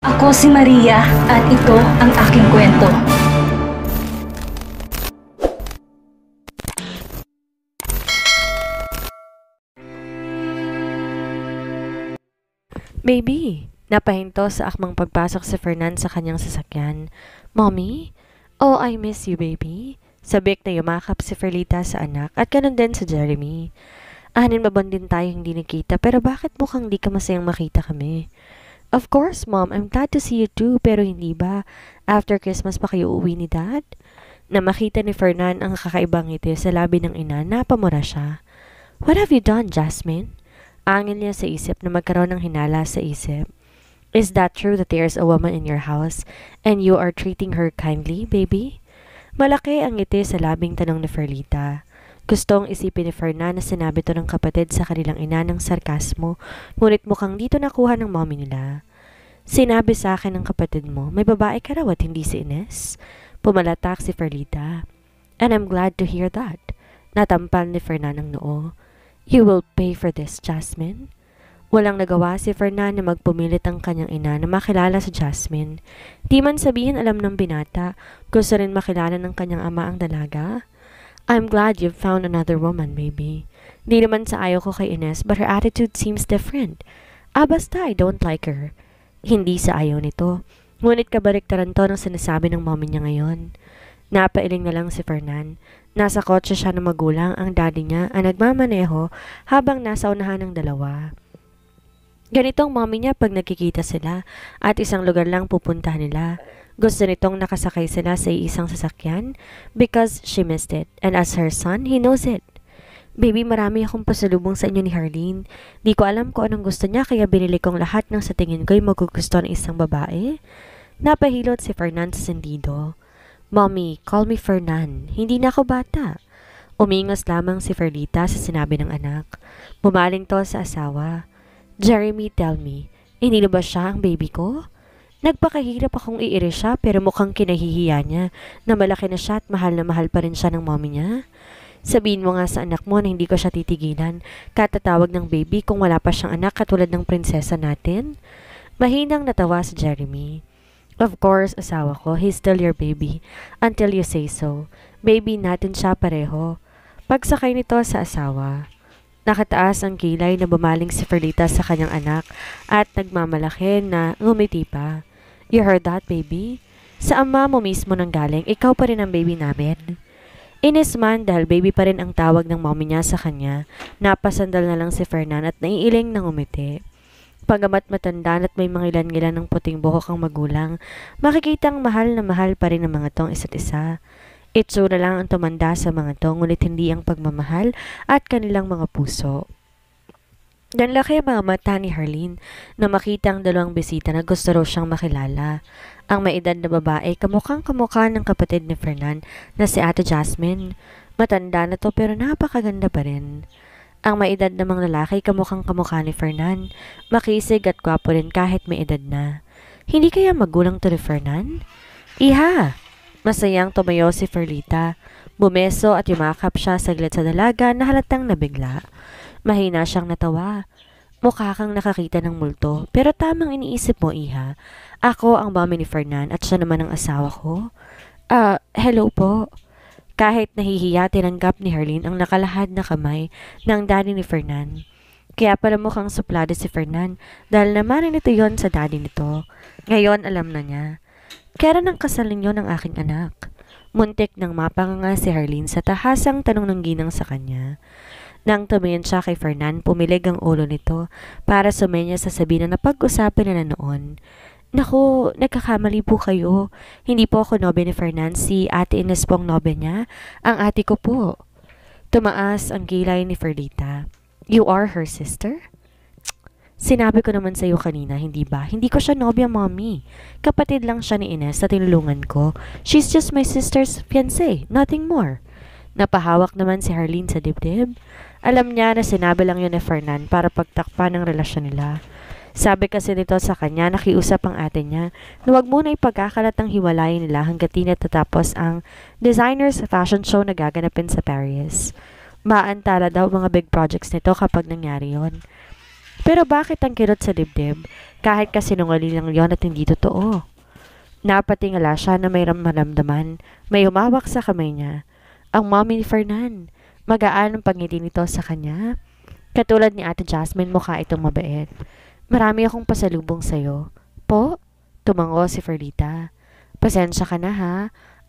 Ako si Maria at ito ang aking kwento. Baby, napahinto sa akmang pagpasok si Fernan sa kanyang sasakyan. Mommy? Oh, I miss you, baby. Sabik na yumakap si Ferlita sa anak at ganun din si Jeremy. Anin mabon din tayo hindi nakita pero bakit mukhang di ka masayang makita kami? Of course, Mom. I'm glad to see you too pero hindi ba? After Christmas pa kayo uuwi ni Dad? Na makita ni Fernan ang kakaibang ngiti sa labi ng ina, napamura siya. What have you done, Jasmine? Angin niya sa isip na magkaroon ng hinala sa isip. Is that true that there's a woman in your house and you are treating her kindly, baby? Malaki ang ngiti sa labing tanong ni Ferlita. Gustong isipin ni Fernan na sinabi to ng kapatid sa kanilang ina ng sarkasmo, ngunit mukhang dito nakuha ng mommy nila. Sinabi sa akin ng kapatid mo, may babae ka raw at hindi si Ines? Pumalatak si Ferlita. And I'm glad to hear that. Natampal ni Fernan ang noo. You will pay for this, Jasmine. Walang nagawa si Fernan na magpumilit ang kanyang ina na makilala si Jasmine. Di man sabihin alam ng binata, gusto rin makilala ng kanyang ama ang dalaga. I'm glad you've found another woman, baby. Di naman sa ayaw ko kay Ines, but her attitude seems different. Basta I don't like her. Hindi sa ayaw nito. Ngunit kabaliktaran to ng sinasabi ng mommy niya ngayon. Napailing na lang si Fernan. Nasa kotse siya ng magulang, ang daddy niya ang nagmamaneho habang nasa unahan ng dalawa. Ganitong mommy niya pag nagkikita sila at isang lugar lang pupuntahan nila. Gusto nitong nakasakay sila sa isang sasakyan because she missed it. And as her son, he knows it. Baby, marami akong pasalubong sa inyo ni Harleen. Di ko alam kung anong gusto niya kaya binili kong lahat ng sa tingin ko'y magugusto ng isang babae. Napahilot si Fernan sa sendido. Mommy, call me Fernan. Hindi na ako bata. Umingos lamang si Ferlita sa sinabi ng anak. Bumaling to sa asawa. Jeremy, tell me, hindi na ba siya ang baby ko? Nagpakahirap akong iiris siya pero mukhang kinahihiya niya na malaki na siya at mahal pa rin siya ng mommy niya. Sabihin mo nga sa anak mo na hindi ko siya titigilan katatawag ng baby kung wala pa siyang anak katulad ng prinsesa natin. Mahinang natawa si Jeremy. Of course, asawa ko, he's still your baby until you say so. Baby natin siya pareho. Pagsakay nito sa asawa. Nakataas ang kilay na bumaling si Ferlita sa kanyang anak at nagmamalaki na ngumiti pa. You heard that, baby? Sa ama mo mismo nang galing, ikaw pa rin ang baby namin. Ines man dahil baby pa rin ang tawag ng mommy niya sa kanya, napasandal na lang si Fernan at naiiling ng umiti. Pagamat matanda at may mga ilan-ilan ng puting buhok ang magulang, makikitang mahal na mahal pa rin ang mga tong isa't isa. Itsura lang ang tumanda sa mga to, ngunit hindi ang pagmamahal at kanilang mga puso. Nanlaki ang mga mata ni Harleen na makita ang dalawang bisita na gusto raw siyang makilala. Ang maedad na babae, kamukhang kamukha ng kapatid ni Fernan na si Ate Jasmine. Matanda na to pero napakaganda pa rin. Ang maedad namang lalaki, kamukhang kamukha ni Fernan. Makisig at gwapo rin kahit may edad na. Hindi kaya magulang to ni Fernan? Iha! Masayang tumayo si Ferlita. Bumeso at yumakap siya saglit sa dalaga na halatang nabigla. Mahina siyang natawa. Mukha kang nakakita ng multo, pero tamang iniisip mo, Iha. Ako ang mommy ni Fernan at siya naman ang asawa ko. Hello po. Kahit nahihiya, tinanggap ni Harleen ang nakalahad na kamay ng daddy ni Fernan. Kaya pala mukhang suplado si Fernan dahil naman nito yon sa daddy nito. Ngayon alam na niya. Kailan ang kasal ninyo ng aking anak? Muntik nang mapanganga si Harleen sa tahasang tanong ng ginang sa kanya. Nang tumingin siya kay Fernan, pumilig ang ulo nito para sumenya sa sabi na napag-usapan na noon. Naku, nagkakamali po kayo. Hindi po ako nobe ni Fernan, si Ate Ines po ang nobe niya. Ang ate ko po. Tumaas ang kilay ni Ferlita. You are her sister? Sinabi ko naman sa iyo kanina, hindi ba? Hindi ko siya nobya, mommy. Kapatid lang siya ni Ines na tinulungan ko. She's just my sister's fiancé, nothing more. Napahawak naman si Harleen sa dibdib. Alam niya na sinabi lang yun ni Fernan para pagtakpan ng relasyon nila. Sabi kasi nito sa kanya, nakiusap ang ate niya na huwag muna ipagkakalat ang hiwalayan nila hanggat di natatapos ang designers fashion show na gaganapin sa Paris. Maantala daw mga big projects nito kapag nangyari yon. Pero bakit ang kirot sa dibdib? Kahit kasinungaling lang yon at hindi totoo. Napatingala siya na may maramdaman. May humawak sa kamay niya. Ang mommy ni Fernan. Magaan ang pangiti nito sa kanya. Katulad ni Ate Jasmine, mukha itong mabait. Marami akong pasalubong sa'yo. Po? Tumango si Ferlita. Pasensya ka na ha.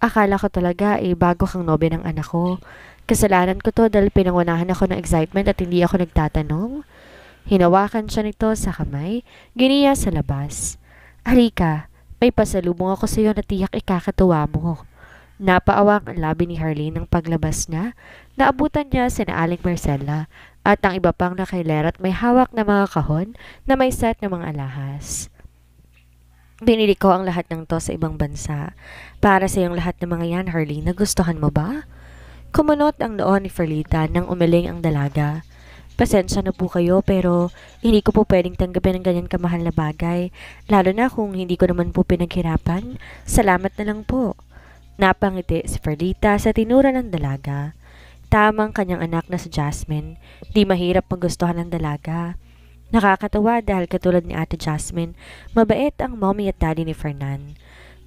Akala ko talaga bago kang nobya ng anak ko. Kasalanan ko to dahil pinangunahan ako ng excitement at hindi ako nagtatanong. Hinawakan siya nito sa kamay, giniya sa labas. Halika, may pasalubong ako sa iyo na tiyak ikakatuwa mo. Napaawang ang labi ni Harleen ng paglabas niya. Naabutan niya si Aling Marcela at ang iba pang nakailera at may hawak na mga kahon na may set ng mga alahas. Binili ko ang lahat ng to sa ibang bansa. Para sa iyong lahat ng mga yan, Harleen, nagustuhan mo ba? Kumunot ang noon ni Ferlita nang umiling ang dalaga. Pasensya na po kayo pero hindi ko po pwedeng tanggapin ng ganyan kamahal na bagay. Lalo na kung hindi ko naman po pinaghirapan. Salamat na lang po. Napangiti si Ferlita sa tinura ng dalaga. Tamang kanyang anak na si Jasmine. Di mahirap magustuhan ng dalaga. Nakakatawa dahil katulad ni Ate Jasmine, mabait ang mommy at daddy ni Fernan.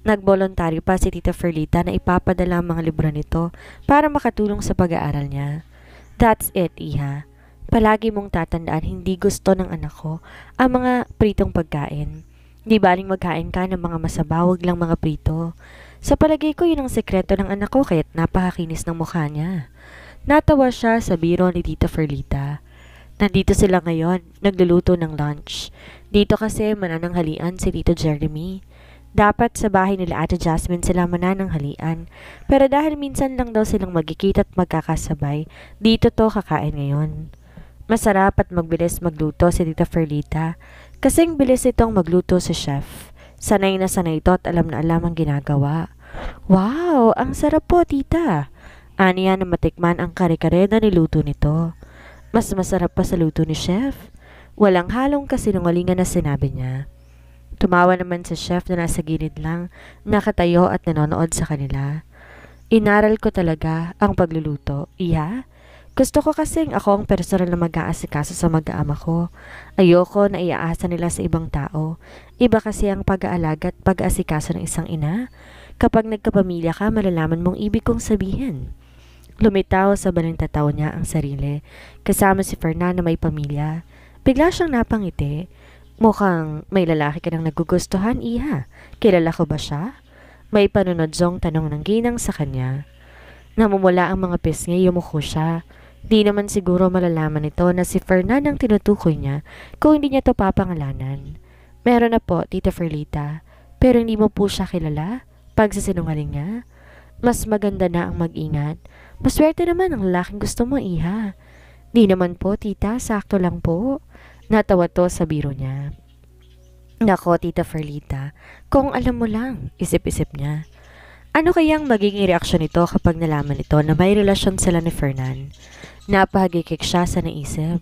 Nagboluntaryo pa si Tita Ferlita na ipapadala ang mga libro nito para makatulong sa pag-aaral niya. That's it, Iha. Palagi mong tatandaan hindi gusto ng anak ko ang mga pritong pagkain. Di baling magkain ka ng mga masabaw, wag lang mga prito. Sa palagay ko yun ang sekreto ng anak ko kaya't napakakinis ng mukha niya. Natawa siya sa biro ni Tita Ferlita. Nandito sila ngayon, nagluluto ng lunch. Dito kasi manananghalian si Tito Jeremy. Dapat sa bahay nila Ate Jasmine sila manananghalian. Pero dahil minsan lang daw silang magkikita at magkakasabay, dito to kakain ngayon. Masarap at magbilis magluto si Tita Ferlita. Kasing bilis itong magluto si chef. Sanay na sanay ito at alam na alam ang ginagawa. Wow, ang sarap po, tita. Aniya na matikman ang kare-kare na niluto nito. Mas masarap pa sa luto ni chef. Walang halong kasinungalingan na sinabi niya. Tumawa naman si chef na nasa gilid lang, nakatayo at nanonood sa kanila. Inaral ko talaga ang pagluluto. Iya? Gusto ko kasing ako ang personal na mag-aasikaso sa mag-aama ko. Ayoko na iaasa nila sa ibang tao. Iba kasi ang pag-aalaga at pag-aasikaso ng isang ina. Kapag nagkapamilya ka, malalaman mong ibig kong sabihin. Lumitaw sa balintataw niya ang sarili, kasama si Fernan na may pamilya. Bigla siyang napangiti. Mukhang may lalaki ka nang nagugustuhan, Iha. Kilala ko ba siya? May panunodzong tanong ng ginang sa kanya. Namumula ang mga pisngi, yumuko siya. Di naman siguro malalaman nito na si Fernan ang tinutukoy niya kung hindi niya to papangalanan. Meron na po, Tita Ferlita. Pero hindi mo po siya kilala? Pagsasinungaling niya? Mas maganda na ang mag-ingat. Maswerte naman ang lalaking gusto mo, Iha. Di naman po, tita. Sakto lang po. Natawa to sa biro niya. Nako, Tita Ferlita. Kung alam mo lang, isip-isip niya. Ano kayang magiging reaksyon nito kapag nalaman nito na may relasyon sila ni Fernan? Napahagikik siya sa naisip.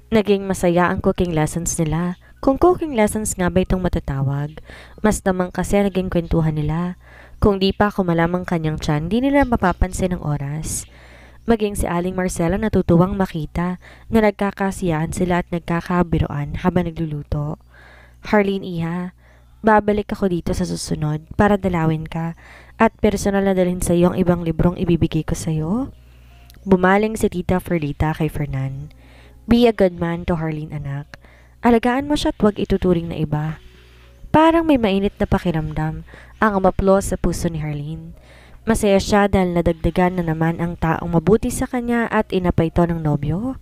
Naging masaya ang cooking lessons nila. Kung cooking lessons nga ba itong matatawag, mas naman kasi naging kwentuhan nila. Kung di pa ako malamang kanyang tiyan, di nila mapapansin ang oras. Maging si Aling Marcela natutuwang makita na nagkakasiyahan sila at nagkakabiroan habang nagluluto. Harleen, Iha, babalik ako dito sa susunod para dalawin ka at personal na dalhin sa iyo ang ibang librong ibibigay ko sa iyo. Bumaling si Tita Ferlita kay Fernan. Be a good man to Harleen, anak. Alagaan mo siya at huwag ituturing na iba. Parang may mainit na pakiramdam ang umaplo sa puso ni Harleen. Masaya siya dahil nadagdagan na naman ang taong mabuti sa kanya at inapay ito ng nobyo.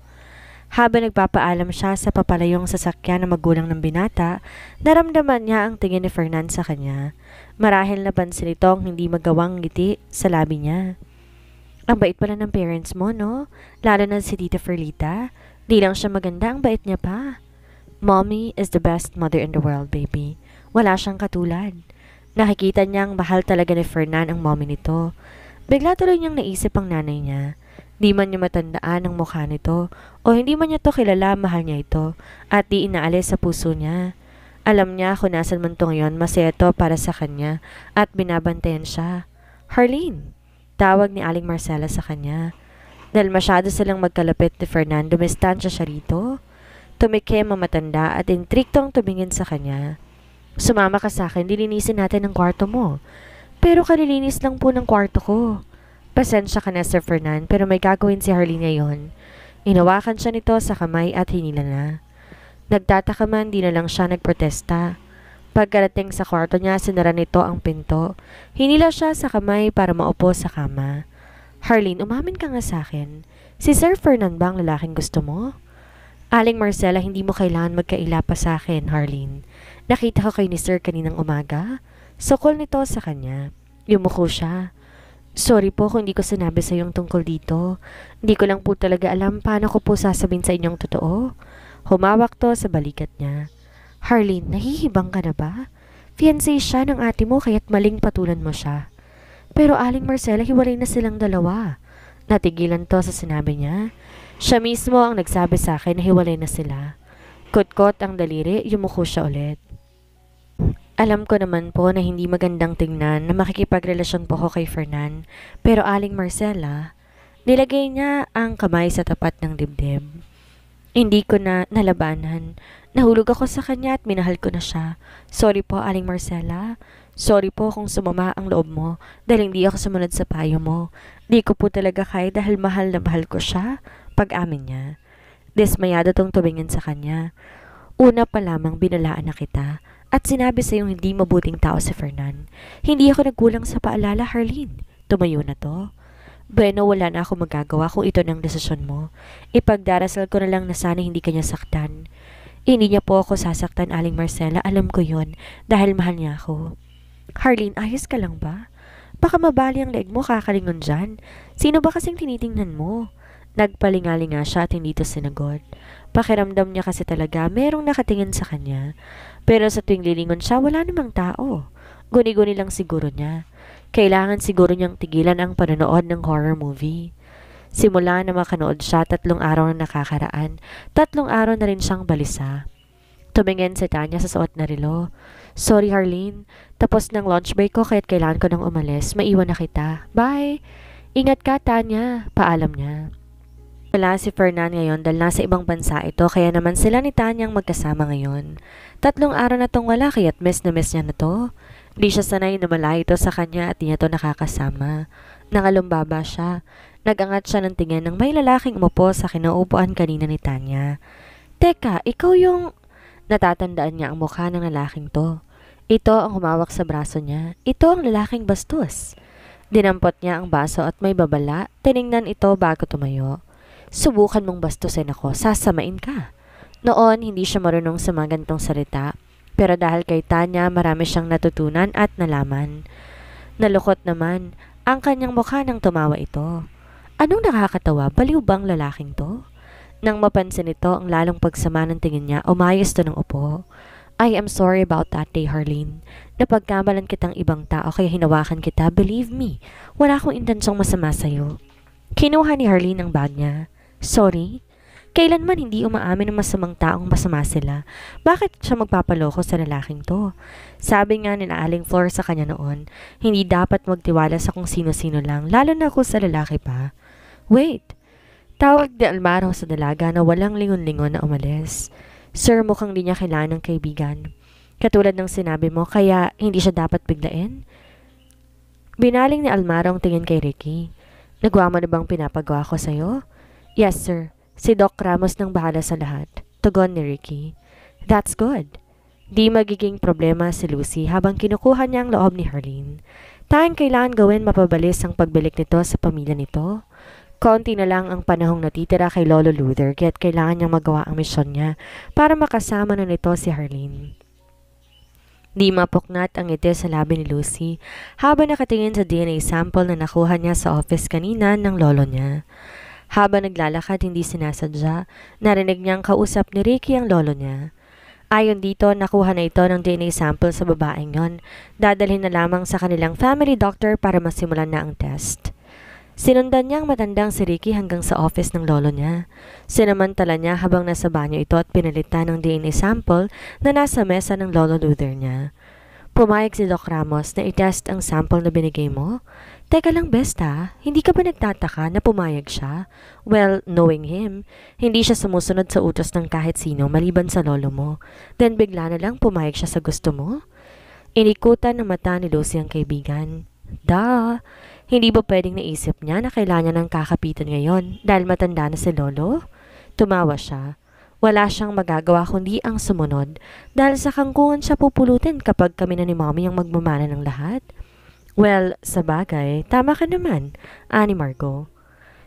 Habang nagpapaalam siya sa papalayong sasakyan ng magulang ng binata, naramdaman niya ang tingin ni Fernan sa kanya. Marahil napansin itong hindi magawang ngiti sa labi niya. Ang bait pala ng parents mo, no? Lalo na si Tita Ferlita. Di lang siya maganda, ang bait niya pa. Mommy is the best mother in the world, baby. Wala siyang katulad. Nakikita niyang mahal talaga ni Fernan ang mommy nito. Bigla tuloy niyang naisip ang nanay niya. Di man niya matandaan ang mukha nito o hindi man niya to kilala, mahal niya ito at di inaalis sa puso niya. Alam niya kung nasan man to ngayon, masaya to para sa kanya at binabantayan siya. Harleen, tawag ni Aling Marcela sa kanya. Dahil masyado silang magkalapit ni Fernan, dumistansya siya rito. Tumikim ang matanda at intriktong tumingin sa kanya. Sumama ka sa akin, dilinisin natin ang kwarto mo. Pero kalilinis lang po ng kwarto ko. Pasensya ka na Sir Fernan, pero may gagawin si Harleen ngayon. Inawakan siya nito sa kamay at hinila na. Nagtataka man, di na lang siya nagprotesta. Pagkarating sa kwarto niya, sinara nito ang pinto. Hinila siya sa kamay para maupo sa kama. Harleen, umamin ka nga sa akin. Si Sir Fernan ba ang lalaking gusto mo? Aling Marcela, hindi mo kailangan magkaila pa sa akin, Harleen. Nakita ko kayo ni Sir kaninang umaga. Sukol nito sa kanya. Yumuko siya. Sorry po kung hindi ko sinabi sa iyong tungkol dito. Hindi ko lang po talaga alam paano ko po sasabihin sa inyong totoo. Humawak to sa balikat niya. Harleen, nahihibang ka na ba? Fiancé siya ng ate mo kaya't maling patulan mo siya. Pero Aling Marcela, hiwalay na silang dalawa. Natigilan to sa sinabi niya. Siya mismo ang nagsabi sa akin na hiwalay na sila. Kutkot ang daliri, yumuko siya ulit. Alam ko naman po na hindi magandang tingnan na makikipagrelasyon po ko kay Fernan. Pero Aling Marcela, nilagay niya ang kamay sa tapat ng dibdib. Hindi ko na nalabanan. Nahulog ako sa kanya at minahal ko na siya. Sorry po Aling Marcela. Sorry po kung sumama ang loob mo dahil hindi ako sumunod sa payo mo. Di ko po talaga kaya dahil mahal na mahal ko siya. Pag-amin niya. Dismayado tong tumingin sa kanya. Una pa lamang binalaan na kita at sinabi sa iyong hindi mabuting tao si Fernan. Hindi ako nagkulang sa paalala, Harleen. Tumayo na to. Bueno, wala na ako magagawa kung ito ng desisyon mo. Ipagdarasal ko na lang na sana hindi kanya saktan. Hindi niya po ako sasaktan, Aling Marcela. Alam ko yon dahil mahal niya ako. Harleen, ayos ka lang ba? Baka mabali ang leg mo kakalingon dyan. Sino ba kasing tinitingnan mo? Nagpalingalinga siya at hindi to sinagot. Pakiramdam niya kasi talaga merong nakatingin sa kanya. Pero sa tuwing lilingon siya, wala namang tao. Guni-guni lang siguro niya. Kailangan siguro niyang tigilan ang panonood ng horror movie. Simula na makanood siya, 3 araw na nakakaraan. 3 araw na rin siyang balisa. Tumingin si Tanya sa suot na relo. Sorry Harleen, tapos ng lunch break ko kaya't kailangan ko nang umalis. Maiwan na kita. Bye! Ingat ka Tanya, paalam niya. Wala si Fernan ngayon dahil nasa ibang bansa ito kaya naman sila ni Tanyang magkasama ngayon. 3 araw na tong wala kaya't miss na miss niya na to. Di siya sanay na malayo ito sa kanya at di niya to nakakasama. Nangalumbaba siya. Nagangat siya ng tingin ng may lalaking umupo sa kinaupuan kanina ni Tanya. Teka, ikaw yung... Natatandaan niya ang mukha ng lalaking to. Ito ang humawak sa braso niya. Ito ang lalaking bastos. Dinampot niya ang baso at may babala. Tiningnan ito bago tumayo. Subukan mong bastusin ako, sasamain ka. Noon, hindi siya marunong sa mga gantong salita. Pero dahil kay Tanya, marami siyang natutunan at nalaman. Nalukot naman ang kanyang mukha nang tumawa ito. Anong nakakatawa? Baliw bang lalaking to? Nang mapansin ito ang lalong pagsama ng tingin niya, umayos to ng upo. I am sorry about that day, Harleen. Napagkamalan kitang ibang tao kaya hinawakan kita. Believe me, wala akong intensyong masama sa'yo. Kinuha ni Harleen ang bag niya. Sorry? Kailanman hindi umaamin ng masamang taong masama sila. Bakit siya magpapaloko sa lalaking to? Sabi nga ni Aling Flor sa kanya noon, hindi dapat magtiwala sa kung sino-sino lang, lalo na kung sa lalaki pa. Wait! Tawag ni Almaro sa dalaga na walang lingon-lingon na umalis. Sir, mukhang di niya kailangan ng kaibigan. Katulad ng sinabi mo, kaya hindi siya dapat biglain? Binaling ni Almaro ang tingin kay Ricky. Nagawa mo na bang pinapagawa ko sa'yo? Yes, sir. Si Doc Ramos nang bahala sa lahat. Tugon ni Ricky. That's good. Di magiging problema si Lucy habang kinukuha niya ang loob ni Harleen. Tanging kailangan gawin mapabilis ang pagbalik nito sa pamilya nito. Konti na lang ang panahong natitira kay Lolo Luther kaya't kailangan niyang magawa ang misyon niya para makasama na nito si Harleen. Di mapuknat ang ngiti sa labi ni Lucy habang nakatingin sa DNA sample na nakuha niya sa office kanina ng lolo niya. Habang naglalakad hindi sinasadya, narinig niyang kausap ni Ricky ang lolo niya. Ayon dito, nakuha na ito ng DNA sample sa babaeng yon. Dadalhin na lamang sa kanilang family doctor para masimulan na ang test. Sinundan niyang matandang si Ricky hanggang sa office ng lolo niya. Sinamantala niya habang nasa banyo ito at pinalitan ng DNA sample na nasa mesa ng lolo Luther niya. Pumayag si Doc Ramos na itest ang sample na binigay mo? Teka lang, Besta, hindi ka ba nagtataka na pumayag siya? Well, knowing him, hindi siya sumusunod sa utos ng kahit sino maliban sa lolo mo. Then bigla na lang pumayag siya sa gusto mo? Inikutan ng mata ni Lucy ang kaibigan. Duh! Hindi ba pwedeng naisip niya na kailangan niya ng kakapitan ngayon dahil matanda na si lolo? Tumawa siya. Wala siyang magagawa kundi ang sumunod dahil sa kangkungan siya pupulutin kapag kami na ni Mommy ang magmamana ng lahat. Well, sa bagay, tama ka naman, ani Margo.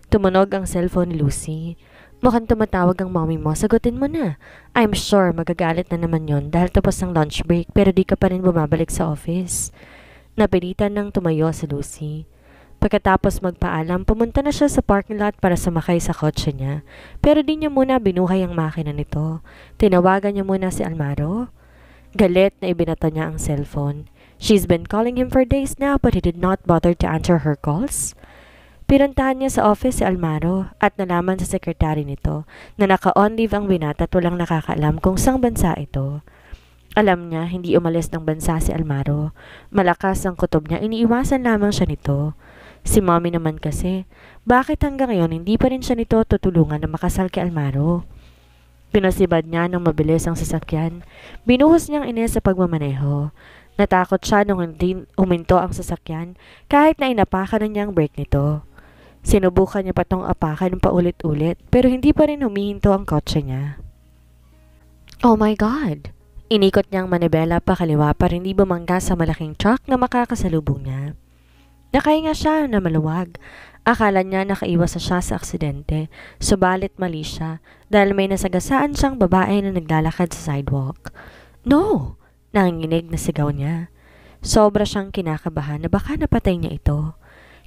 Tumunog ang cellphone ni Lucy. Mukhang tumatawag ang mommy mo, sagutin mo na. I'm sure magagalit na naman yon dahil tapos ang lunch break pero di ka pa rin bumabalik sa office. Napilitan ng tumayo si Lucy. Pagkatapos magpaalam, pumunta na siya sa parking lot para sumakay sa kotse niya. Pero di niya muna binuhay ang makina nito. Tinawagan niya muna si Almaro. Galit na ibinato niya ang cellphone. She's been calling him for days now but he did not bother to answer her calls. Pinuntahan niya sa office si Almaro at nalaman sa sekretary nito na naka-on leave ang binata at walang nakakaalam kung saang bansa ito. Alam niya hindi umalis ng bansa si Almaro. Malakas ang kutob niya, iniiwasan lamang siya nito. Si Mommy naman kasi, bakit hanggang ngayon hindi pa rin siya nito tutulungan na makasal kay Almaro? Pinasibad niya ng mabilis ang sasakyan. Binuhos niyang inis sa pagmamaneho. Natakot siya nung hindi huminto ang sasakyan kahit na inapakan na niya ang brake nito. Sinubukan niya pa tong apakan paulit-ulit pero hindi pa rin humihinto ang kotse niya. Oh my God! Inikot niyang manibela pa kaliwa para hindi bumangga sa malaking truck na makakasalubong niya. Nakahinga siya na maluwag. Akala niya nakaiwas siya sa aksidente, subalit mali siya dahil may nasagasaan siyang babae na naglalakad sa sidewalk. No! Nanginginig na sigaw niya. Sobra siyang kinakabahan na baka napatay niya ito.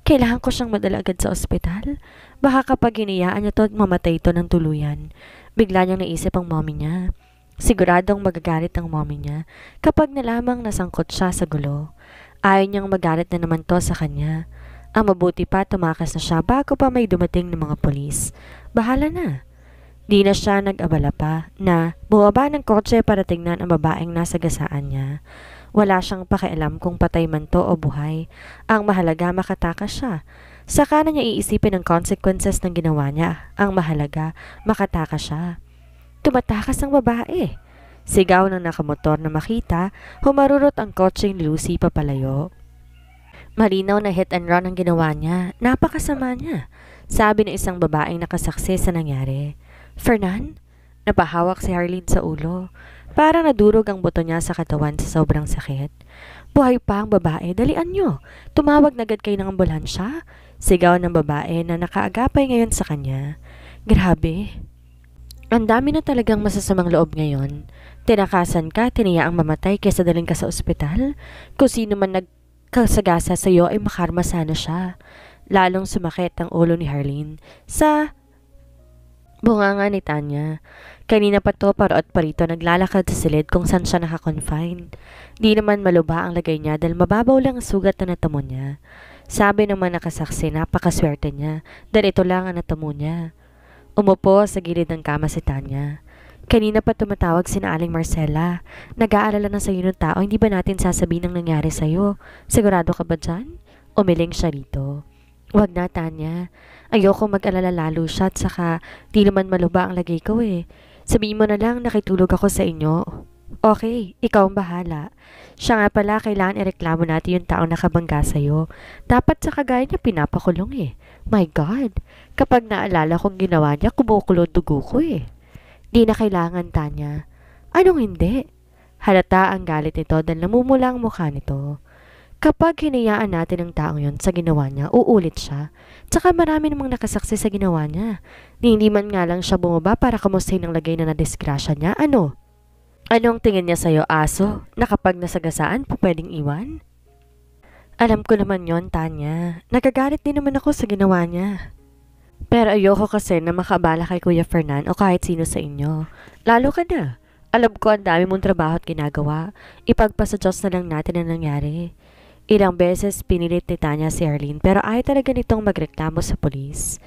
Kailangan ko siyang madala agad sa ospital. Baka kapag hinayaan niya to at mamatay ito ng tuluyan. Bigla niyang naisip ang mommy niya. Siguradong magagalit ang mommy niya kapag nalamang nasangkot siya sa gulo. Ayaw niyang magalit na naman to sa kanya. Ang mabuti pa tumakas na siya bago pa may dumating ng mga polis. Bahala na. Di na siya nag-abala pa na bumaba ng kotse para tingnan ang babaeng nasa gasaan niya. Wala siyang pakialam kung patay man to o buhay. Ang mahalaga makatakas siya. Saka na niya iisipin ang consequences ng ginawa niya. Ang mahalaga makatakas siya. Tumatakas ang babae. Sigaw ng nakamotor na makita, humarurot ang kotseng ni Lucy papalayo. Malinaw na hit and run ang ginawa niya. Napakasama niya. Sabi ng isang babaeng nakasaksi sa nangyari. Fernan? Napahawak si Harleen sa ulo. Parang nadurog ang buto niya sa katawan sa sobrang sakit. Buhay pa ang babae, dalian niyo. Tumawag na agad kayo ng ambulansya. Sigaw ng babae na nakaagapay ngayon sa kanya. Grabe. Ang dami na talagang masasamang loob ngayon. Tinakasan ka, tiniyaang mamatay kaysa daling ka sa ospital. Kung sino man nagkasagasa sa iyo ay makarma sana siya. Lalong sumakit ang ulo ni Harleen sa bunganga ni Tanya. Kanina pa to parot parito naglalakad sa silid kung saan siya nakakonfine. Di naman maluba ang lagay niya dahil mababaw lang ang sugat na natamo niya. Sabi naman nakasaksi, napakaswerte niya dahil ito lang ang natamo niya. Umupo sa gilid ng kama si Tanya. Kanina pa tumatawag si Aling Marcela. Nag-aalala na sa'yo ng tao, hindi ba natin sasabihin ang nangyari sa'yo? Sigurado ka ba dyan? Umiling siya rito. Wag na, Tanya. Ayoko mag-alala lalo siya at saka di naman maluba ang lagay ko eh. Sabihin mo na lang nakitulog ako sa inyo. Okay, ikaw ang bahala. Siya nga pala, kailangan ireklamo natin yung taong nakabangga sa'yo. Dapat sa kagaya niya pinapakulong eh. My God, kapag naalala kong ginawa niya, kumukulong dugo ko eh. Di na kailangan, Tanya. Anong hindi? Halata ang galit nito dahil namumula ang mukha nito. Kapag hinayaan natin ang taong yon sa ginawa niya, uulit siya. Tsaka marami namang nakasaksi sa ginawa niya. Hindi man nga lang siya bumaba para kamustahin ang lagay na nadisgrasya niya. Ano? Anong tingin niya sa'yo, aso? Na kapag nasagasaan, pwedeng iwan? Alam ko naman yon, Tanya. Nagagalit din naman ako sa ginawa niya. Pero ayoko kasi na makabala kay Kuya Fernan o kahit sino sa inyo. Lalo ka na. Alam ko ang dami mong trabaho at ginagawa. Ipagpasa Diyos na lang natin ang nangyari. Ilang beses pinilit ni Tanya si Arlene pero ayaw talaga nitong magreklamo sa polis.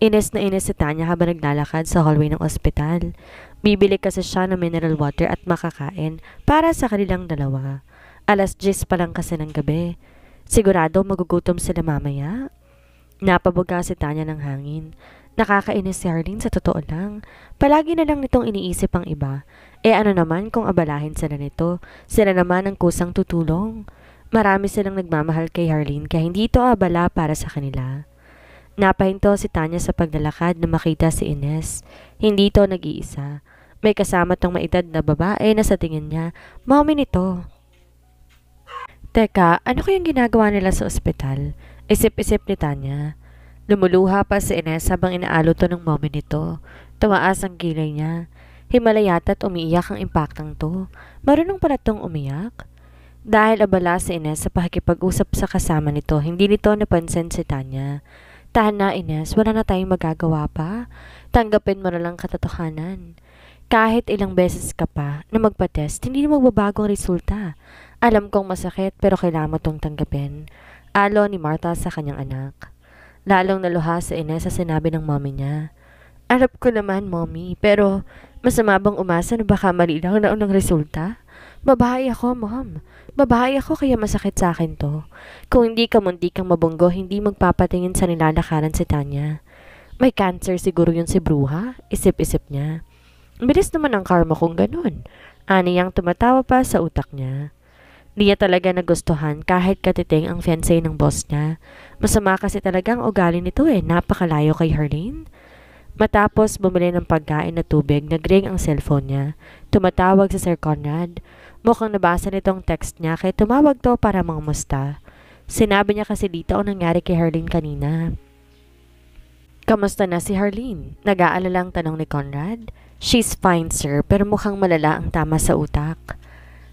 Inis na inis si Tanya habang naglalakad sa hallway ng ospital. Bibili kasi siya ng mineral water at makakain para sa kanilang dalawa. 10:00 pa lang kasi ng gabi. Sigurado magugutom sila mamaya. Napabuga si Tanya ng hangin. Nakakainis si Harleen sa totoo lang. Palagi na lang nitong iniisip ang iba. Ano naman kung abalahin sila nito? Sila naman ang kusang tutulong. Marami silang nagmamahal kay Harleen kaya hindi ito abala para sa kanila. Napahinto si Tanya sa paglalakad na makita si Ines. Hindi ito nag-iisa. May kasama tong maedad na babae na sa tingin niya, mommy nito. Teka, ano kayang ginagawa nila sa ospital? Isip-isip ni Tanya. Lumuluha pa si Ines habang inaalo to ng mommy nito. Tumaas ang kilay niya. Himala yata't umiiyak ang impaktang to. Marunong pala tong umiyak. Dahil abala si Ines sa pakikipag-usap sa kasama nito, hindi nito napansin si Tanya. Tahan na Ines, wala na tayong magagawa pa. Tanggapin mo na lang katotohanan. Kahit ilang beses ka pa na magpa-test, hindi na magbabago ang resulta. Alam kong masakit pero kailangan mo tong tanggapin. Alo ni Martha sa kanyang anak. Lalong naluha si Ines sa sinabi ng mommy niya. Alam ko naman, mommy, pero masama bang umasa na baka mali lang na unang resulta? Babae ako, mom. Babae ako kaya masakit sa akin to. Kung hindi ka munti kang mabunggo, hindi magpapatingin sa nilalakaran si Tanya. May cancer siguro yun si Bruha, isip-isip niya. Bilis naman ang karma kung ganun. Aniyang tumatawa pa sa utak niya. Di niya talaga nagustuhan kahit katiting ang fiancé ng boss niya. Masama kasi talagang ugali nito napakalayo kay Harleen. Matapos bumili ng pagkain na tubig, nag-ring ang cellphone niya. Tumatawag si Sir Conrad. Mukhang nabasa nitong text niya kaya tumawag to para mangumusta. Sinabi niya kasi dito ang nangyari kay Harleen kanina. Kamusta na si Harleen? Nag-aalalang tanong ni Conrad. She's fine, sir, pero mukhang malala ang tama sa utak.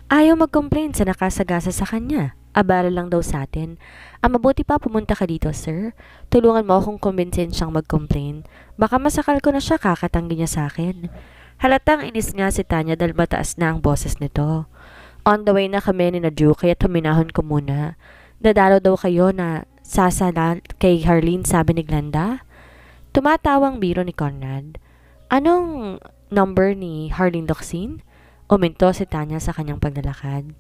Ayaw mag-complain sa nakasagasa sa kanya. Abala lang daw sa atin. Mabuti pa pumunta ka dito, sir. Tulungan mo akong kumbinsin siyang mag-complain. Baka masakal ko na siya, kakatanggi niya sa akin. Halatang inis nga si Tanya dahil mataas na ang boses nito. On the way na kami ni Drew kaya tuminahon ko muna. Dadalo daw kayo na sasala kay Harleen, sabi ni Glenda. Tumatawang biro ni Conrad. Anong number ni Harleen Locsin? Uminto si Tanya sa kanyang paglalakad.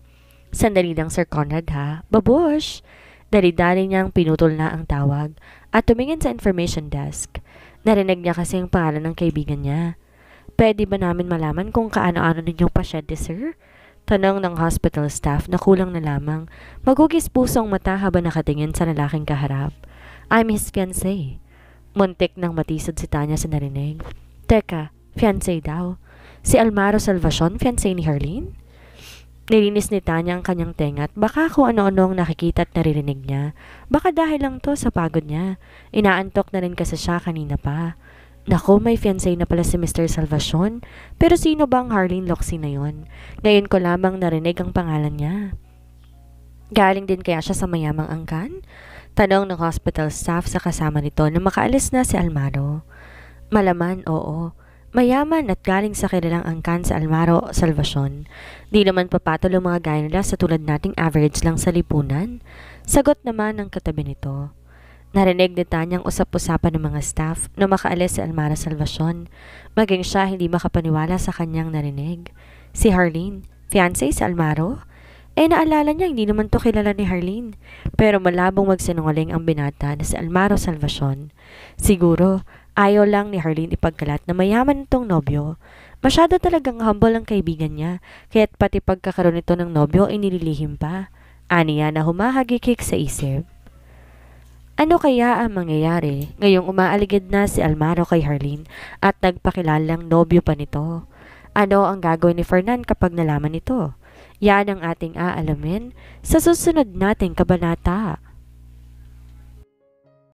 Sandali lang, Sir Conrad, ha? Babush! Dali-dali niyang pinutol na ang tawag at tumingin sa information desk. Narinig niya kasi ang pangalan ng kaibigan niya. Pwede ba namin malaman kung kaano-ano ninyong pasyente, sir? Tanong ng hospital staff na kulang na lamang. Magugis pusong mata habang nakatingin sa lalaking kaharap. I'm his fiancé. Muntik nang matisod si Tanya sa narinig. Teka, fiancé daw. Si Almaro Salvacion, fiancé ni Harleen? Nilinis ni Tanya ang kanyang tenga at baka kung ano-ano ang nakikita at naririnig niya. Baka dahil lang to sa pagod niya. Inaantok na rin kasi siya kanina pa. Naku, may fiancé na pala si Mr. Salvacion. Pero sino ba ang Harleen Locsin na yun? Ngayon ko lamang narinig ang pangalan niya. Galing din kaya siya sa mayamang angkan? Tanong ng hospital staff sa kasama nito na makaalis na si Almaro. Malaman, oo. Mayaman at galing sa kilalang angkan sa Almaro Salvacion. Di naman papatol ang mga gaya nila sa tulad nating average lang sa lipunan. Sagot naman ng katabi nito. Narinig ni Tanyang usap-usapan ng mga staff na makaalis si Almaro Salvacion. Maging siya hindi makapaniwala sa kanyang narinig. Si Harleen, fiancé si Almaro? Naalala niya hindi naman to kilala ni Harleen. Pero malabong magsinungaling ang binata na si Almaro Salvacion. Siguro, ayaw lang ni Harleen ipagkalat na mayaman itong nobyo. Masyado talagang humble ang kaibigan niya, kaya't pati pagkakaroon nito ng nobyo ay nililihim pa. Aniya na humahagikik sa isip. Ano kaya ang mangyayari ngayong umaaligid na si Almaro kay Harleen at nagpakilalang nobyo pa nito? Ano ang gagawin ni Fernan kapag nalaman nito? Yan ang ating aalamin sa susunod nating kabanata.